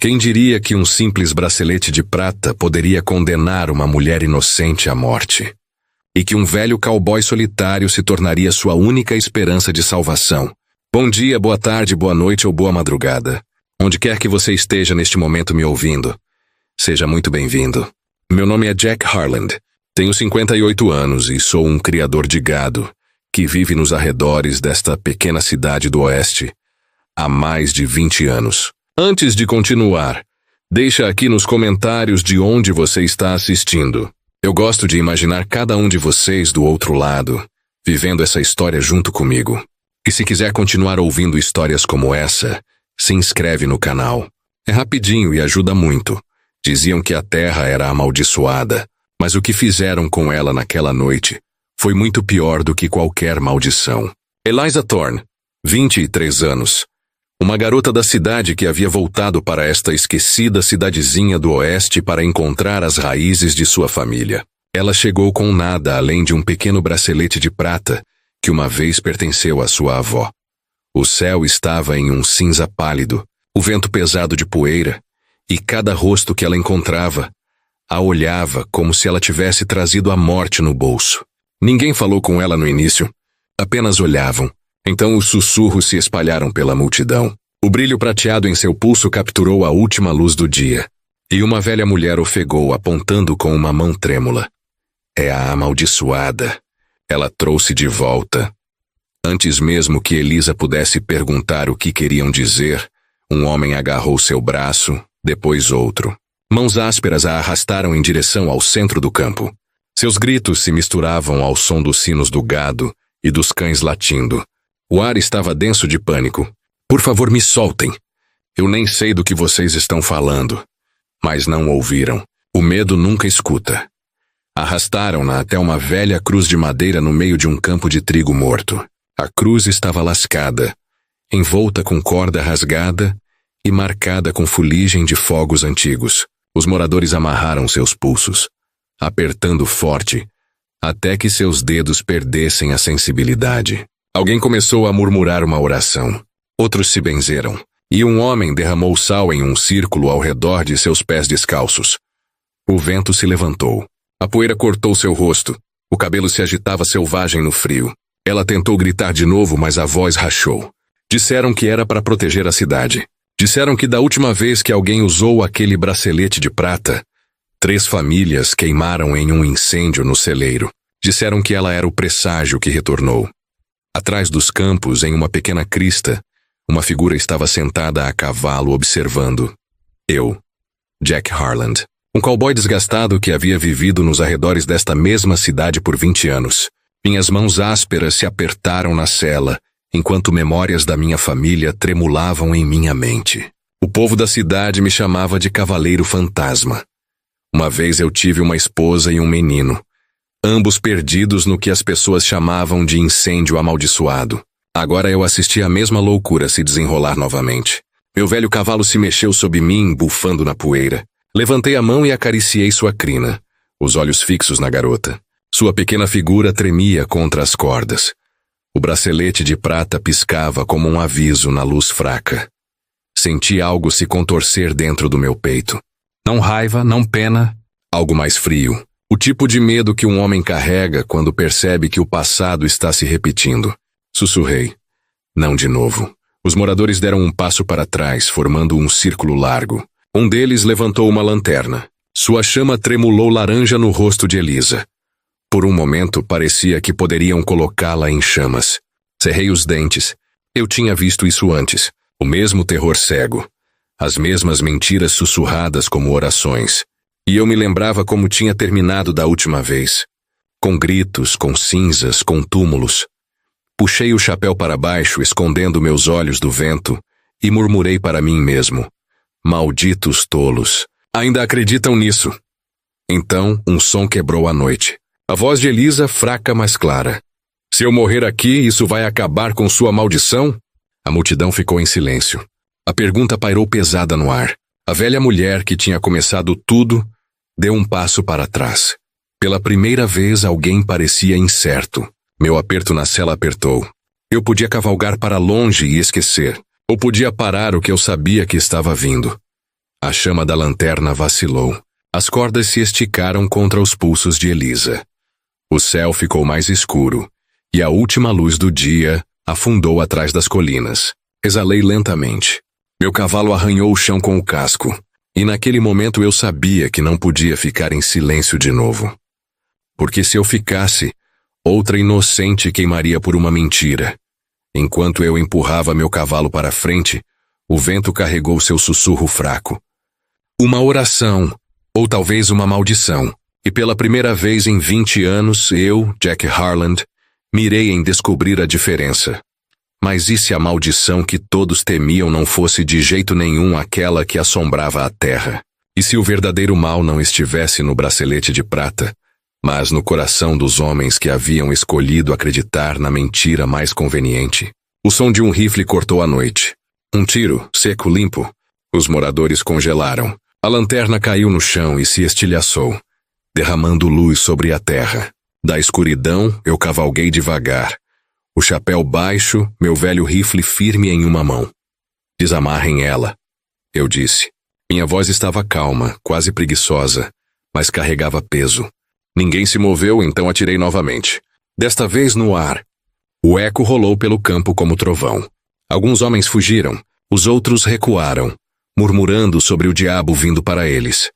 Quem diria que um simples bracelete de prata poderia condenar uma mulher inocente à morte? E que um velho cowboy solitário se tornaria sua única esperança de salvação? Bom dia, boa tarde, boa noite ou boa madrugada. Onde quer que você esteja neste momento me ouvindo, seja muito bem-vindo. Meu nome é Jack Harland. Tenho 58 anos e sou um criador de gado que vive nos arredores desta pequena cidade do Oeste há mais de 20 anos. Antes de continuar, deixa aqui nos comentários de onde você está assistindo. Eu gosto de imaginar cada um de vocês do outro lado, vivendo essa história junto comigo. E se quiser continuar ouvindo histórias como essa, se inscreve no canal. É rapidinho e ajuda muito. Diziam que a terra era amaldiçoada, mas o que fizeram com ela naquela noite foi muito pior do que qualquer maldição. Eliza Thorne, 23 anos. Uma garota da cidade que havia voltado para esta esquecida cidadezinha do Oeste para encontrar as raízes de sua família. Ela chegou com nada além de um pequeno bracelete de prata que uma vez pertenceu à sua avó. O céu estava em um cinza pálido, o vento pesado de poeira, e cada rosto que ela encontrava a olhava como se ela tivesse trazido a morte no bolso. Ninguém falou com ela no início, apenas olhavam. Então os sussurros se espalharam pela multidão. O brilho prateado em seu pulso capturou a última luz do dia, e uma velha mulher ofegou apontando com uma mão trêmula. É a amaldiçoada. Ela trouxe de volta. Antes mesmo que Eliza pudesse perguntar o que queriam dizer, um homem agarrou seu braço, depois outro. Mãos ásperas a arrastaram em direção ao centro do campo. Seus gritos se misturavam ao som dos sinos do gado e dos cães latindo. O ar estava denso de pânico. Por favor, me soltem. Eu nem sei do que vocês estão falando. Mas não ouviram. O medo nunca escuta. Arrastaram-na até uma velha cruz de madeira no meio de um campo de trigo morto. A cruz estava lascada, envolta com corda rasgada e marcada com fuligem de fogos antigos. Os moradores amarraram seus pulsos, apertando forte, até que seus dedos perdessem a sensibilidade. Alguém começou a murmurar uma oração. Outros se benzeram, e um homem derramou sal em um círculo ao redor de seus pés descalços. O vento se levantou. A poeira cortou seu rosto. O cabelo se agitava selvagem no frio. Ela tentou gritar de novo, mas a voz rachou. Disseram que era para proteger a cidade. Disseram que da última vez que alguém usou aquele bracelete de prata, 3 famílias queimaram em um incêndio no celeiro. Disseram que ela era o presságio que retornou. Atrás dos campos, em uma pequena crista, uma figura estava sentada a cavalo observando. Eu, Jack Harland. Um cowboy desgastado que havia vivido nos arredores desta mesma cidade por 20 anos. Minhas mãos ásperas se apertaram na sela, enquanto memórias da minha família tremulavam em minha mente. O povo da cidade me chamava de Cavaleiro Fantasma. Uma vez eu tive uma esposa e um menino, ambos perdidos no que as pessoas chamavam de incêndio amaldiçoado. Agora eu assisti a mesma loucura se desenrolar novamente. Meu velho cavalo se mexeu sob mim, bufando na poeira. Levantei a mão e acariciei sua crina, os olhos fixos na garota. Sua pequena figura tremia contra as cordas. O bracelete de prata piscava como um aviso na luz fraca. Senti algo se contorcer dentro do meu peito. Não raiva, não pena, algo mais frio. O tipo de medo que um homem carrega quando percebe que o passado está se repetindo. Sussurrei. Não de novo. Os moradores deram um passo para trás, formando um círculo largo. Um deles levantou uma lanterna. Sua chama tremulou laranja no rosto de Eliza. Por um momento, parecia que poderiam colocá-la em chamas. Cerrei os dentes. Eu tinha visto isso antes. O mesmo terror cego. As mesmas mentiras sussurradas como orações. E eu me lembrava como tinha terminado da última vez. Com gritos, com cinzas, com túmulos. Puxei o chapéu para baixo, escondendo meus olhos do vento, e murmurei para mim mesmo. Malditos tolos. Ainda acreditam nisso? Então, um som quebrou a noite. A voz de Eliza, fraca, mas clara. Se eu morrer aqui, isso vai acabar com sua maldição? A multidão ficou em silêncio. A pergunta pairou pesada no ar. A velha mulher que tinha começado tudo, deu um passo para trás. Pela primeira vez, alguém parecia incerto. Meu aperto na cela apertou. Eu podia cavalgar para longe e esquecer. Ou podia parar o que eu sabia que estava vindo. A chama da lanterna vacilou. As cordas se esticaram contra os pulsos de Elisa. O céu ficou mais escuro, e a última luz do dia afundou atrás das colinas. Exalei lentamente. Meu cavalo arranhou o chão com o casco, e naquele momento eu sabia que não podia ficar em silêncio de novo. Porque se eu ficasse, outra inocente queimaria por uma mentira. Enquanto eu empurrava meu cavalo para frente, o vento carregou seu sussurro fraco. Uma oração, ou talvez uma maldição. E pela primeira vez em 20 anos, eu, Jack Harland, mirei em descobrir a diferença. Mas e se a maldição que todos temiam não fosse de jeito nenhum aquela que assombrava a terra? E se o verdadeiro mal não estivesse no bracelete de prata, mas no coração dos homens que haviam escolhido acreditar na mentira mais conveniente? O som de um rifle cortou a noite. Um tiro, seco, limpo. Os moradores congelaram. A lanterna caiu no chão e se estilhaçou, derramando luz sobre a terra. Da escuridão, eu cavalguei devagar. O chapéu baixo, meu velho rifle firme em uma mão. Desamarrem ela, eu disse. Minha voz estava calma, quase preguiçosa, mas carregava peso. Ninguém se moveu, então atirei novamente. Desta vez no ar. O eco rolou pelo campo como trovão. Alguns homens fugiram, os outros recuaram, murmurando sobre o diabo vindo para eles.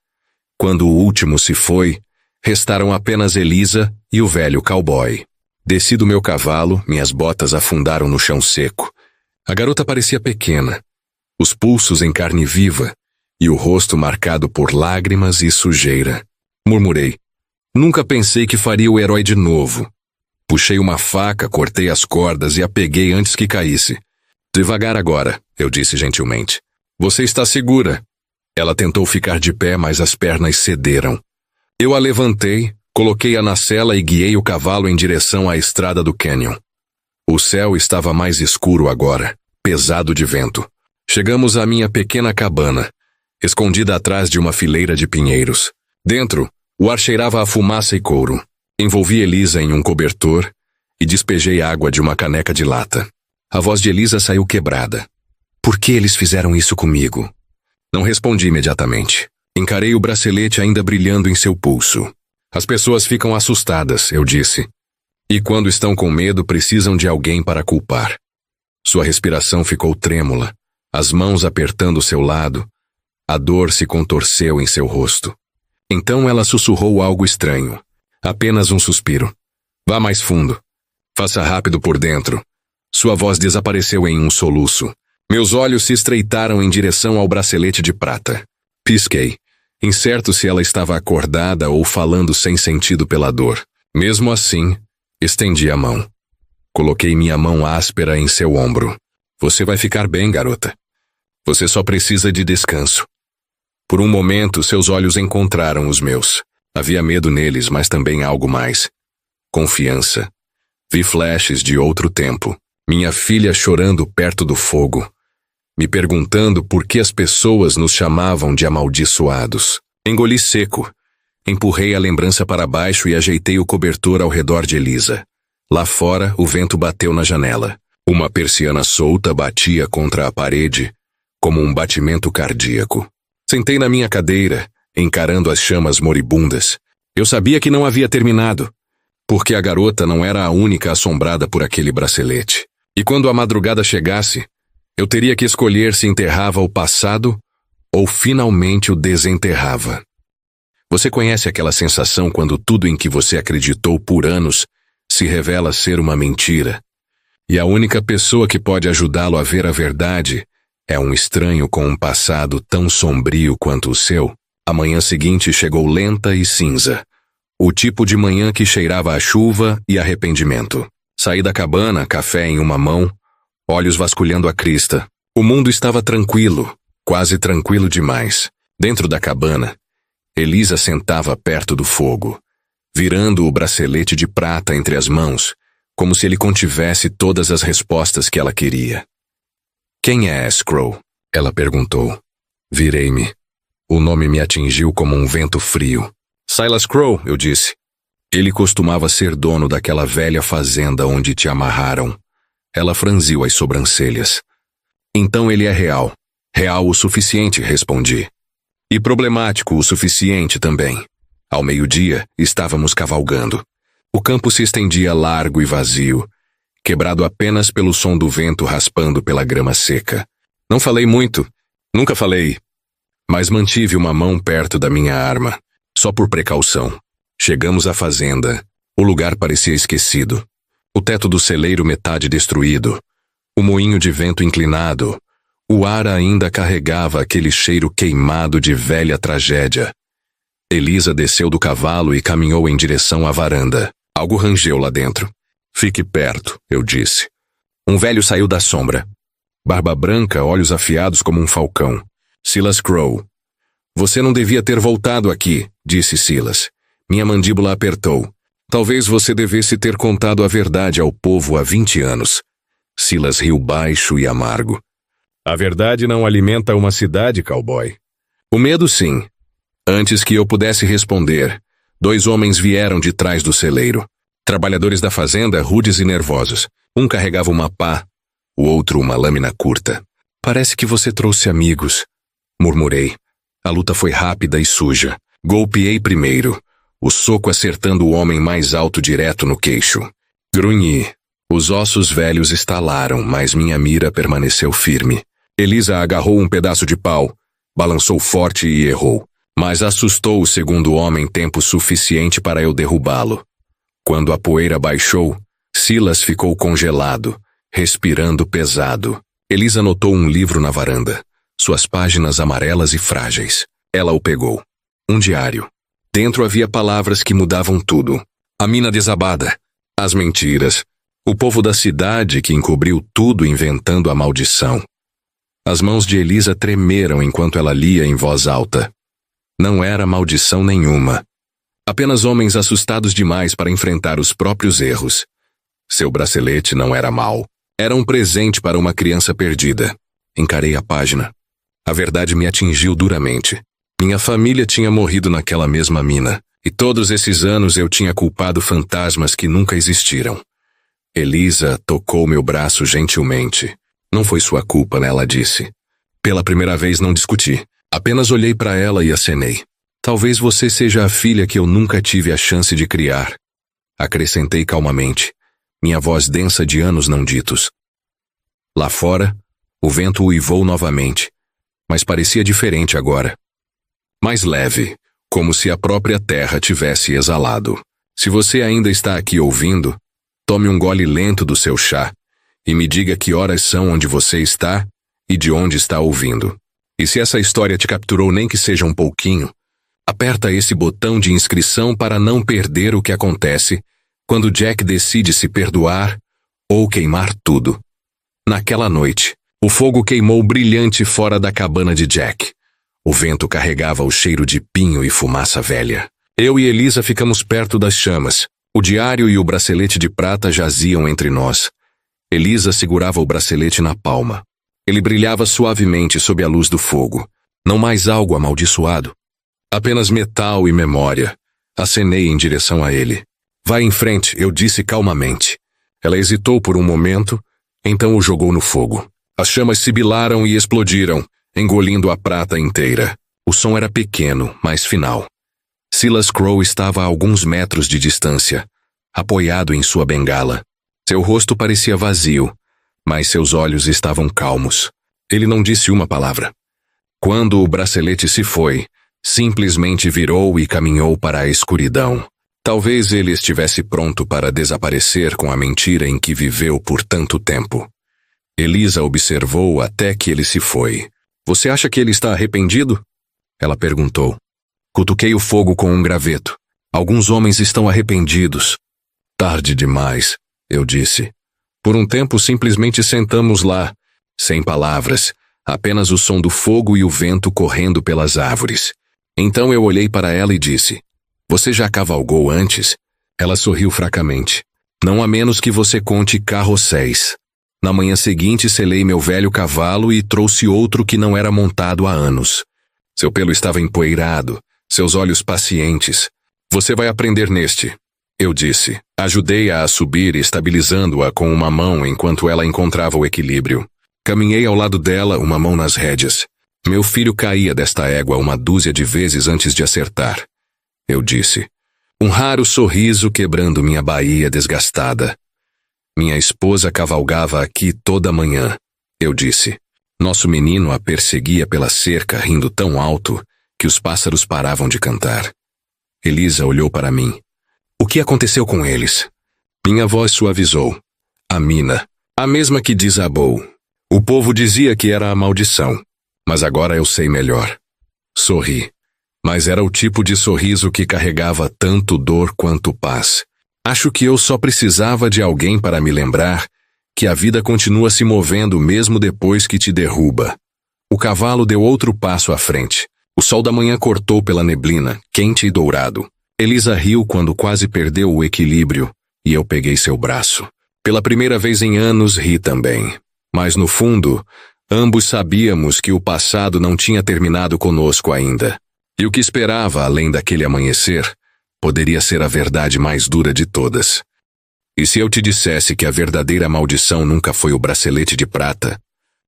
Quando o último se foi, restaram apenas Elisa e o velho cowboy. Desci do meu cavalo, minhas botas afundaram no chão seco. A garota parecia pequena, os pulsos em carne viva e o rosto marcado por lágrimas e sujeira. Murmurei. Nunca pensei que faria o herói de novo. Puxei uma faca, cortei as cordas e a peguei antes que caísse. Devagar agora, eu disse gentilmente. Você está segura. Ela tentou ficar de pé, mas as pernas cederam. Eu a levantei, coloquei-a na sela e guiei o cavalo em direção à estrada do canyon. O céu estava mais escuro agora, pesado de vento. Chegamos à minha pequena cabana, escondida atrás de uma fileira de pinheiros. Dentro, o ar cheirava a fumaça e couro. Envolvi Elisa em um cobertor e despejei água de uma caneca de lata. A voz de Elisa saiu quebrada. Por que eles fizeram isso comigo? Não respondi imediatamente. Encarei o bracelete ainda brilhando em seu pulso. As pessoas ficam assustadas, eu disse. E quando estão com medo, precisam de alguém para culpar. Sua respiração ficou trêmula, as mãos apertando seu lado. A dor se contorceu em seu rosto. Então ela sussurrou algo estranho. Apenas um suspiro. Vá mais fundo. Faça rápido por dentro. Sua voz desapareceu em um soluço. Meus olhos se estreitaram em direção ao bracelete de prata. Pisquei, incerto se ela estava acordada ou falando sem sentido pela dor. Mesmo assim, estendi a mão. Coloquei minha mão áspera em seu ombro. Você vai ficar bem, garota. Você só precisa de descanso. Por um momento, seus olhos encontraram os meus. Havia medo neles, mas também algo mais. Confiança. Vi flashes de outro tempo. Minha filha chorando perto do fogo, me perguntando por que as pessoas nos chamavam de amaldiçoados. Engoli seco. Empurrei a lembrança para baixo e ajeitei o cobertor ao redor de Elisa. Lá fora, o vento bateu na janela. Uma persiana solta batia contra a parede, como um batimento cardíaco. Sentei na minha cadeira, encarando as chamas moribundas. Eu sabia que não havia terminado, porque a garota não era a única assombrada por aquele bracelete. E quando a madrugada chegasse, eu teria que escolher se enterrava o passado ou finalmente o desenterrava. Você conhece aquela sensação quando tudo em que você acreditou por anos se revela ser uma mentira, e a única pessoa que pode ajudá-lo a ver a verdade é um estranho com um passado tão sombrio quanto o seu? A manhã seguinte chegou lenta e cinza, o tipo de manhã que cheirava a chuva e arrependimento. Saí da cabana, café em uma mão, olhos vasculhando a crista. O mundo estava tranquilo, quase tranquilo demais. Dentro da cabana, Elisa sentava perto do fogo, virando o bracelete de prata entre as mãos, como se ele contivesse todas as respostas que ela queria. Quem é Scroll? Ela perguntou. Virei-me. O nome me atingiu como um vento frio. Silas Crow, eu disse. Ele costumava ser dono daquela velha fazenda onde te amarraram. Ela franziu as sobrancelhas. Então ele é real. Real o suficiente, respondi. E problemático o suficiente também. Ao meio-dia, estávamos cavalgando. O campo se estendia largo e vazio, quebrado apenas pelo som do vento raspando pela grama seca. Não falei muito, nunca falei, mas mantive uma mão perto da minha arma, só por precaução. Chegamos à fazenda. O lugar parecia esquecido. O teto do celeiro metade destruído. O moinho de vento inclinado. O ar ainda carregava aquele cheiro queimado de velha tragédia. Elisa desceu do cavalo e caminhou em direção à varanda. Algo rangeu lá dentro. Fique perto, eu disse. Um velho saiu da sombra. Barba branca, olhos afiados como um falcão. Silas Crow. Você não devia ter voltado aqui, disse Silas. Minha mandíbula apertou. Talvez você devesse ter contado a verdade ao povo há 20 anos. Silas riu baixo e amargo. A verdade não alimenta uma cidade, cowboy. O medo, sim. Antes que eu pudesse responder, 2 homens vieram de trás do celeiro. Trabalhadores da fazenda, rudes e nervosos. Um carregava uma pá, o outro uma lâmina curta. Parece que você trouxe amigos, murmurei. A luta foi rápida e suja. Golpeei primeiro, o soco acertando o homem mais alto direto no queixo. Grunhi. Os ossos velhos estalaram, mas minha mira permaneceu firme. Elisa agarrou um pedaço de pau, balançou forte e errou, mas assustou o segundo homem tempo suficiente para eu derrubá-lo. Quando a poeira baixou, Silas ficou congelado, respirando pesado. Elisa notou um livro na varanda, suas páginas amarelas e frágeis. Ela o pegou. Um diário. Dentro havia palavras que mudavam tudo. A mina desabada, as mentiras, o povo da cidade que encobriu tudo inventando a maldição. As mãos de Elisa tremeram enquanto ela lia em voz alta. Não era maldição nenhuma. Apenas homens assustados demais para enfrentar os próprios erros. Seu bracelete não era mau. Era um presente para uma criança perdida. Encarei a página. A verdade me atingiu duramente. Minha família tinha morrido naquela mesma mina, e todos esses anos eu tinha culpado fantasmas que nunca existiram. Elisa tocou meu braço gentilmente. Não foi sua culpa, ela disse. Pela primeira vez não discuti. Apenas olhei para ela e acenei. Talvez você seja a filha que eu nunca tive a chance de criar. Acrescentei calmamente, minha voz densa de anos não ditos. Lá fora, o vento uivou novamente, mas parecia diferente agora. Mais leve, como se a própria terra tivesse exalado. Se você ainda está aqui ouvindo, tome um gole lento do seu chá e me diga que horas são onde você está e de onde está ouvindo. E se essa história te capturou nem que seja um pouquinho, aperta esse botão de inscrição para não perder o que acontece quando Jack decide se perdoar ou queimar tudo. Naquela noite, o fogo queimou brilhante fora da cabana de Jack. O vento carregava o cheiro de pinho e fumaça velha. Eu e Elisa ficamos perto das chamas. O diário e o bracelete de prata jaziam entre nós. Elisa segurava o bracelete na palma. Ele brilhava suavemente sob a luz do fogo. Não mais algo amaldiçoado. Apenas metal e memória. Acenei em direção a ele. Vá em frente, eu disse calmamente. Ela hesitou por um momento, então o jogou no fogo. As chamas sibilaram e explodiram, engolindo a prata inteira. O som era pequeno, mas final. Silas Crow estava a alguns metros de distância, apoiado em sua bengala. Seu rosto parecia vazio, mas seus olhos estavam calmos. Ele não disse uma palavra. Quando o bracelete se foi, simplesmente virou e caminhou para a escuridão. Talvez ele estivesse pronto para desaparecer com a mentira em que viveu por tanto tempo. Elisa observou até que ele se foi. Você acha que ele está arrependido? Ela perguntou. Cutuquei o fogo com um graveto. Alguns homens estão arrependidos. Tarde demais, eu disse. Por um tempo simplesmente sentamos lá, sem palavras, apenas o som do fogo e o vento correndo pelas árvores. Então eu olhei para ela e disse, você já cavalgou antes? Ela sorriu fracamente. Não a menos que você conte carrosséis. Na manhã seguinte selei meu velho cavalo e trouxe outro que não era montado há anos. Seu pelo estava empoeirado, seus olhos pacientes. Você vai aprender neste, eu disse. Ajudei-a a subir, estabilizando-a com uma mão enquanto ela encontrava o equilíbrio. Caminhei ao lado dela, uma mão nas rédeas. Meu filho caía desta égua uma dúzia de vezes antes de acertar. Eu disse. Um raro sorriso quebrando minha baía desgastada. Minha esposa cavalgava aqui toda manhã. Eu disse. Nosso menino a perseguia pela cerca rindo tão alto que os pássaros paravam de cantar. Elisa olhou para mim. O que aconteceu com eles? Minha voz suavizou. A mina. A mesma que desabou. O povo dizia que era a maldição. Mas agora eu sei melhor. Sorri. Mas era o tipo de sorriso que carregava tanto dor quanto paz. Acho que eu só precisava de alguém para me lembrar que a vida continua se movendo mesmo depois que te derruba. O cavalo deu outro passo à frente. O sol da manhã cortou pela neblina, quente e dourado. Elisa riu quando quase perdeu o equilíbrio, e eu peguei seu braço. Pela primeira vez em anos, ri também. Mas no fundo, ambos sabíamos que o passado não tinha terminado conosco ainda. E o que esperava, além daquele amanhecer, poderia ser a verdade mais dura de todas. E se eu te dissesse que a verdadeira maldição nunca foi o bracelete de prata,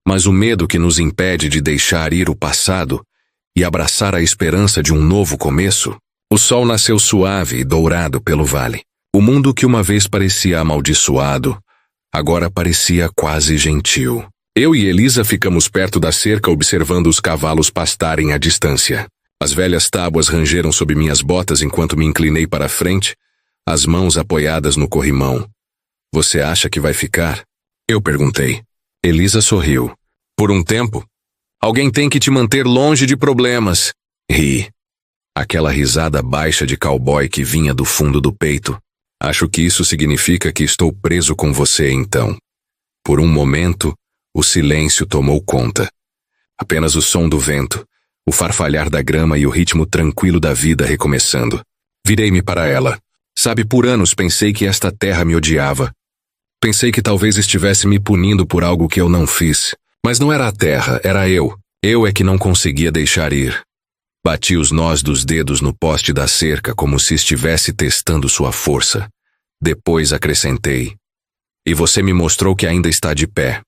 mas o medo que nos impede de deixar ir o passado e abraçar a esperança de um novo começo? O sol nasceu suave e dourado pelo vale. O mundo que uma vez parecia amaldiçoado, agora parecia quase gentil. Eu e Elisa ficamos perto da cerca observando os cavalos pastarem à distância. As velhas tábuas rangeram sob minhas botas enquanto me inclinei para a frente, as mãos apoiadas no corrimão. Você acha que vai ficar? Eu perguntei. Elisa sorriu. Por um tempo. Alguém tem que te manter longe de problemas. Ri. Aquela risada baixa de cowboy que vinha do fundo do peito. Acho que isso significa que estou preso com você então. Por um momento, o silêncio tomou conta. Apenas o som do vento, o farfalhar da grama e o ritmo tranquilo da vida recomeçando. Virei-me para ela. Sabe, por anos pensei que esta terra me odiava. Pensei que talvez estivesse me punindo por algo que eu não fiz. Mas não era a terra, era eu. Eu é que não conseguia deixar ir. Bati os nós dos dedos no poste da cerca como se estivesse testando sua força. Depois acrescentei. E você me mostrou que ainda está de pé.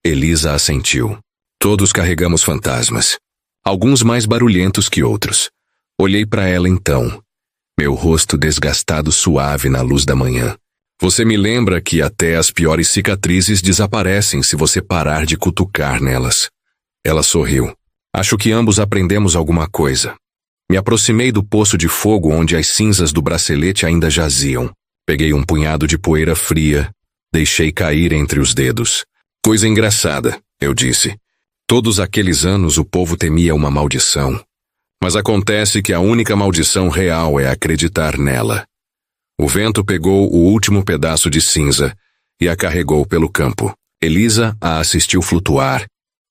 Elisa assentiu. Todos carregamos fantasmas. Alguns mais barulhentos que outros. Olhei para ela então. Meu rosto desgastado suave na luz da manhã. Você me lembra que até as piores cicatrizes desaparecem se você parar de cutucar nelas. Ela sorriu. Acho que ambos aprendemos alguma coisa. Me aproximei do poço de fogo onde as cinzas do bracelete ainda jaziam. Peguei um punhado de poeira fria, deixei cair entre os dedos. Coisa engraçada, eu disse. Todos aqueles anos o povo temia uma maldição. Mas acontece que a única maldição real é acreditar nela. O vento pegou o último pedaço de cinza e a carregou pelo campo. Elisa a assistiu flutuar,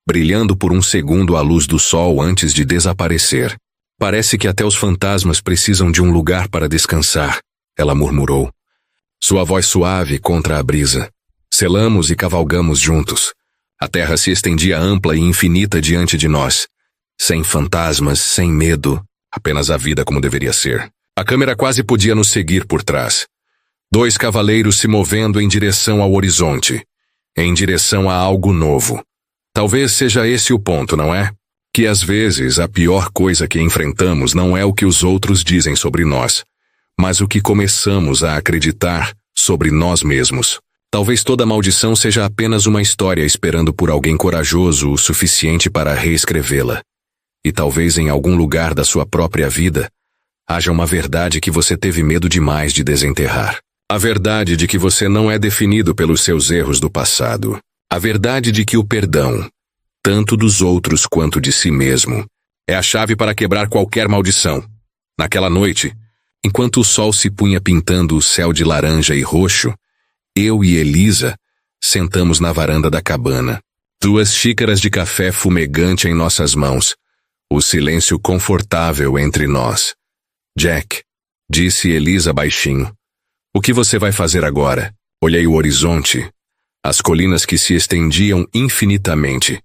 brilhando por um segundo à luz do sol antes de desaparecer. Parece que até os fantasmas precisam de um lugar para descansar, ela murmurou. Sua voz suave contra a brisa. Selamos e cavalgamos juntos. A terra se estendia ampla e infinita diante de nós. Sem fantasmas, sem medo, apenas a vida como deveria ser. A câmera quase podia nos seguir por trás. 2 cavaleiros se movendo em direção ao horizonte, em direção a algo novo. Talvez seja esse o ponto, não é? Que às vezes a pior coisa que enfrentamos não é o que os outros dizem sobre nós, mas o que começamos a acreditar sobre nós mesmos. Talvez toda maldição seja apenas uma história esperando por alguém corajoso o suficiente para reescrevê-la. E talvez em algum lugar da sua própria vida haja uma verdade que você teve medo demais de desenterrar. A verdade de que você não é definido pelos seus erros do passado. A verdade de que o perdão, tanto dos outros quanto de si mesmo, é a chave para quebrar qualquer maldição. Naquela noite, enquanto o sol se punha pintando o céu de laranja e roxo, eu e Elisa sentamos na varanda da cabana. 2 xícaras de café fumegante em nossas mãos. O silêncio confortável entre nós. Jack, disse Elisa baixinho. O que você vai fazer agora? Olhei o horizonte. As colinas que se estendiam infinitamente.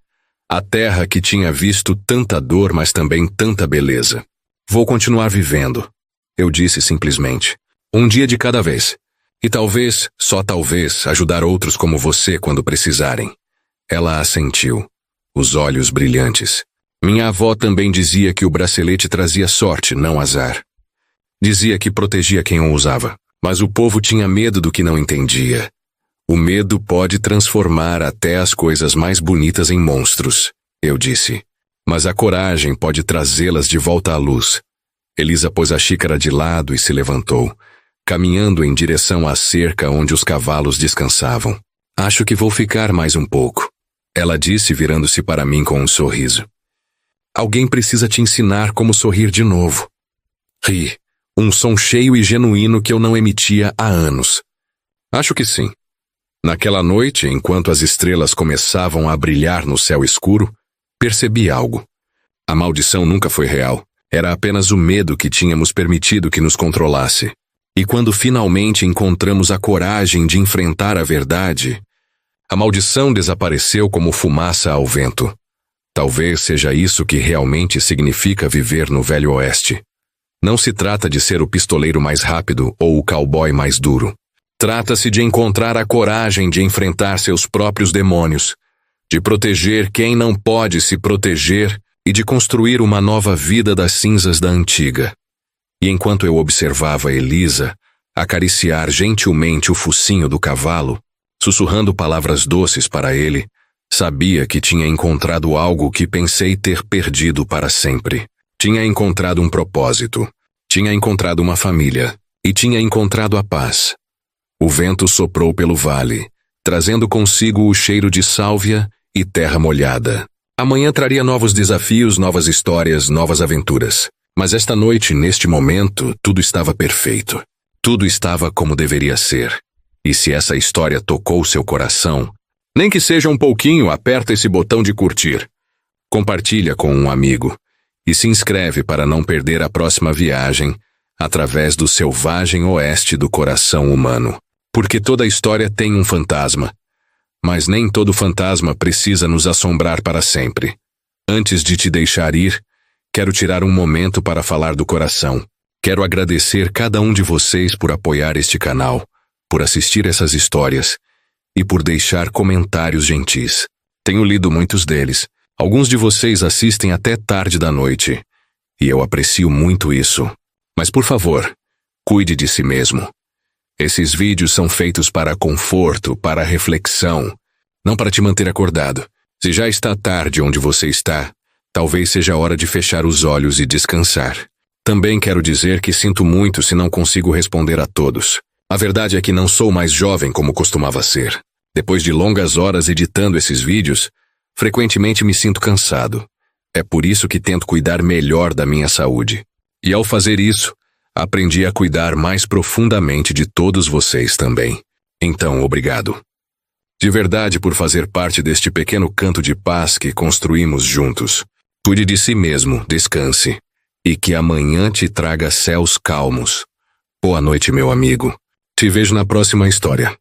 A terra que tinha visto tanta dor, mas também tanta beleza. Vou continuar vivendo. Eu disse simplesmente. Um dia de cada vez. E talvez, só talvez, ajudar outros como você quando precisarem. Ela assentiu. Os olhos brilhantes. Minha avó também dizia que o bracelete trazia sorte, não azar. Dizia que protegia quem o usava, mas o povo tinha medo do que não entendia. O medo pode transformar até as coisas mais bonitas em monstros, eu disse. Mas a coragem pode trazê-las de volta à luz. Elisa pôs a xícara de lado e se levantou, caminhando em direção à cerca onde os cavalos descansavam. Acho que vou ficar mais um pouco, ela disse virando-se para mim com um sorriso. Alguém precisa te ensinar como sorrir de novo. Ri, um som cheio e genuíno que eu não emitia há anos. Acho que sim. Naquela noite, enquanto as estrelas começavam a brilhar no céu escuro, percebi algo. A maldição nunca foi real. Era apenas o medo que tínhamos permitido que nos controlasse. E quando finalmente encontramos a coragem de enfrentar a verdade, a maldição desapareceu como fumaça ao vento. Talvez seja isso que realmente significa viver no Velho Oeste. Não se trata de ser o pistoleiro mais rápido ou o cowboy mais duro. Trata-se de encontrar a coragem de enfrentar seus próprios demônios, de proteger quem não pode se proteger e de construir uma nova vida das cinzas da antiga. E enquanto eu observava Elisa acariciar gentilmente o focinho do cavalo, sussurrando palavras doces para ele, sabia que tinha encontrado algo que pensei ter perdido para sempre. Tinha encontrado um propósito, tinha encontrado uma família e tinha encontrado a paz. O vento soprou pelo vale, trazendo consigo o cheiro de sálvia e terra molhada. Amanhã traria novos desafios, novas histórias, novas aventuras. Mas esta noite, neste momento, tudo estava perfeito. Tudo estava como deveria ser. E se essa história tocou seu coração, nem que seja um pouquinho, aperta esse botão de curtir. Compartilha com um amigo. E se inscreve para não perder a próxima viagem através do selvagem oeste do coração humano. Porque toda história tem um fantasma. Mas nem todo fantasma precisa nos assombrar para sempre. Antes de te deixar ir, quero tirar um momento para falar do coração. Quero agradecer cada um de vocês por apoiar este canal, por assistir essas histórias e por deixar comentários gentis. Tenho lido muitos deles. Alguns de vocês assistem até tarde da noite, e eu aprecio muito isso. Mas por favor, cuide de si mesmo. Esses vídeos são feitos para conforto, para reflexão, não para te manter acordado. Se já está tarde onde você está, talvez seja a hora de fechar os olhos e descansar. Também quero dizer que sinto muito se não consigo responder a todos. A verdade é que não sou mais jovem como costumava ser. Depois de longas horas editando esses vídeos, frequentemente me sinto cansado. É por isso que tento cuidar melhor da minha saúde. E ao fazer isso, aprendi a cuidar mais profundamente de todos vocês também. Então, obrigado. De verdade por fazer parte deste pequeno canto de paz que construímos juntos. Cuide de si mesmo, descanse. E que amanhã te traga céus calmos. Boa noite, meu amigo. Te vejo na próxima história.